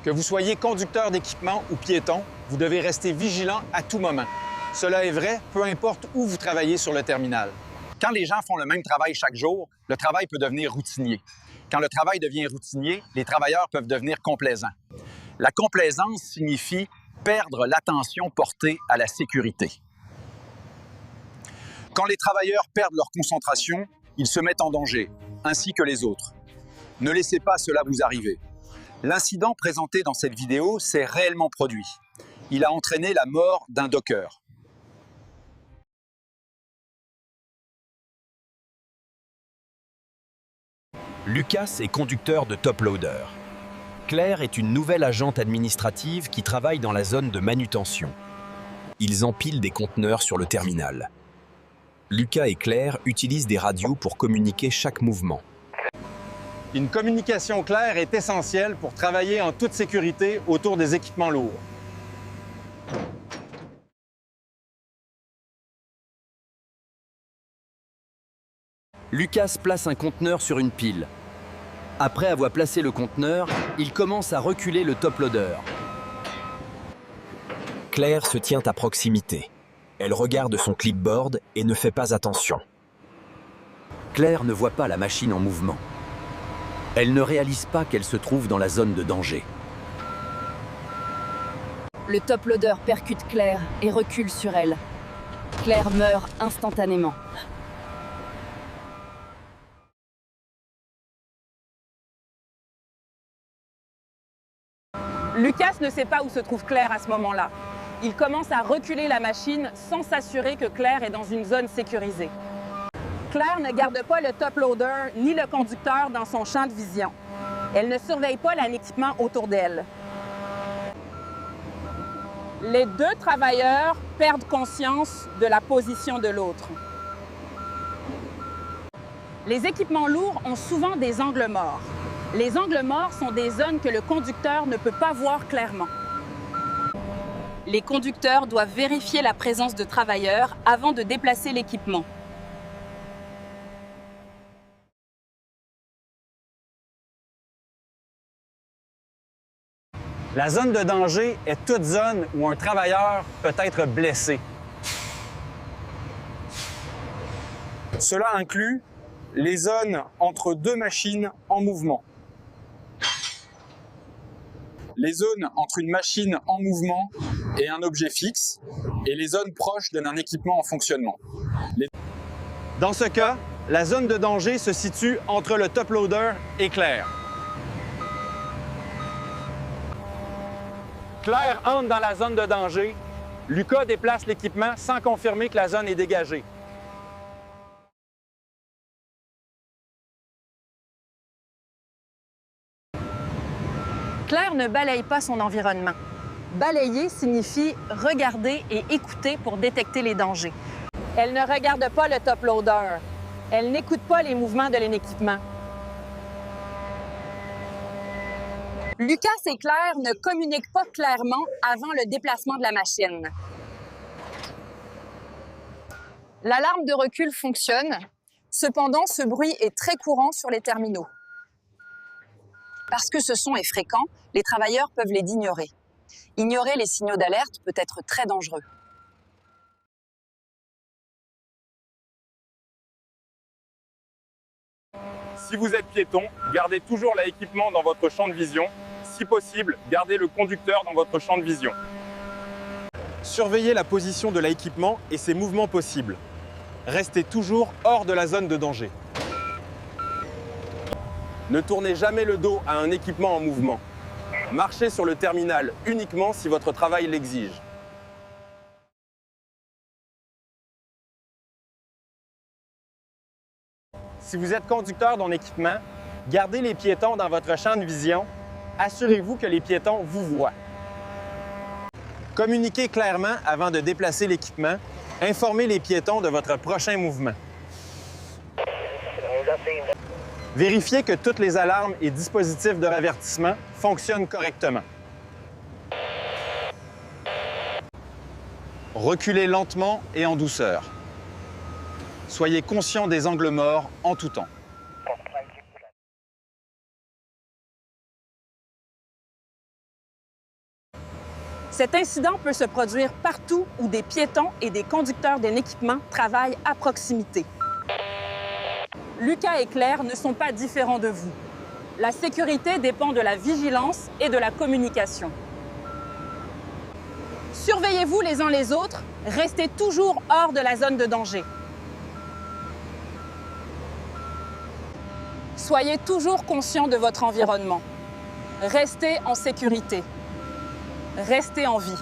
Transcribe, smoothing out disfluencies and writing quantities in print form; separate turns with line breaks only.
Que vous soyez conducteur d'équipement ou piéton, vous devez rester vigilant à tout moment. Cela est vrai, peu importe où vous travaillez sur le terminal. Quand les gens font le même travail chaque jour, le travail peut devenir routinier. Quand le travail devient routinier, les travailleurs peuvent devenir complaisants. La complaisance signifie perdre l'attention portée à la sécurité. Quand les travailleurs perdent leur concentration, ils se mettent en danger, ainsi que les autres. Ne laissez pas cela vous arriver. L'incident présenté dans cette vidéo s'est réellement produit. Il a entraîné la mort d'un docker.
Lucas est conducteur de top loader. Claire est une nouvelle agente administrative qui travaille dans la zone de manutention. Ils empilent des conteneurs sur le terminal. Lucas et Claire utilisent des radios pour communiquer chaque mouvement.
Une communication claire est essentielle pour travailler en toute sécurité autour des équipements lourds.
Lucas place un conteneur sur une pile. Après avoir placé le conteneur, il commence à reculer le top loader. Claire se tient à proximité. Elle regarde son clipboard et ne fait pas attention. Claire ne voit pas la machine en mouvement. Elle ne réalise pas qu'elle se trouve dans la zone de danger.
Le top loader percute Claire et recule sur elle. Claire meurt instantanément.
Lucas ne sait pas où se trouve Claire à ce moment-là. Il commence à reculer la machine sans s'assurer que Claire est dans une zone sécurisée. Claire ne garde pas le top loader ni le conducteur dans son champ de vision. Elle ne surveille pas l'équipement autour d'elle. Les deux travailleurs perdent conscience de la position de l'autre. Les équipements lourds ont souvent des angles morts. Les angles morts sont des zones que le conducteur ne peut pas voir clairement. Les conducteurs doivent vérifier la présence de travailleurs avant de déplacer l'équipement.
La zone de danger est toute zone où un travailleur peut être blessé. Cela inclut les zones entre deux machines en mouvement. Les zones entre une machine en mouvement et un objet fixe, et les zones proches d'un équipement en fonctionnement. Dans ce cas, la zone de danger se situe entre le top loader et Claire. Claire entre dans la zone de danger. Lucas déplace l'équipement sans confirmer que la zone est dégagée.
Claire ne balaye pas son environnement. Balayer signifie regarder et écouter pour détecter les dangers. Elle ne regarde pas le top loader. Elle n'écoute pas les mouvements de l'équipement. Lucas et Claire ne communiquent pas clairement avant le déplacement de la machine. L'alarme de recul fonctionne. Cependant, ce bruit est très courant sur les terminaux. Parce que ce son est fréquent, les travailleurs peuvent l'ignorer. Ignorer les signaux d'alerte peut être très dangereux.
Si vous êtes piéton, gardez toujours l'équipement dans votre champ de vision. Si possible, gardez le conducteur dans votre champ de vision.
Surveillez la position de l'équipement et ses mouvements possibles. Restez toujours hors de la zone de danger. Ne tournez jamais le dos à un équipement en mouvement. Marchez sur le terminal uniquement si votre travail l'exige. Si vous êtes conducteur d'un équipement, gardez les piétons dans votre champ de vision. Assurez-vous que les piétons vous voient. Communiquez clairement avant de déplacer l'équipement. Informez les piétons de votre prochain mouvement. Vérifiez que toutes les alarmes et dispositifs de ravertissement fonctionnent correctement. Reculez lentement et en douceur. Soyez conscient des angles morts en tout temps.
Cet incident peut se produire partout où des piétons et des conducteurs d'un équipement travaillent à proximité. Lucas et Claire ne sont pas différents de vous. La sécurité dépend de la vigilance et de la communication. Surveillez-vous les uns les autres, restez toujours hors de la zone de danger. Soyez toujours conscient de votre environnement. Restez en sécurité. Restez en vie.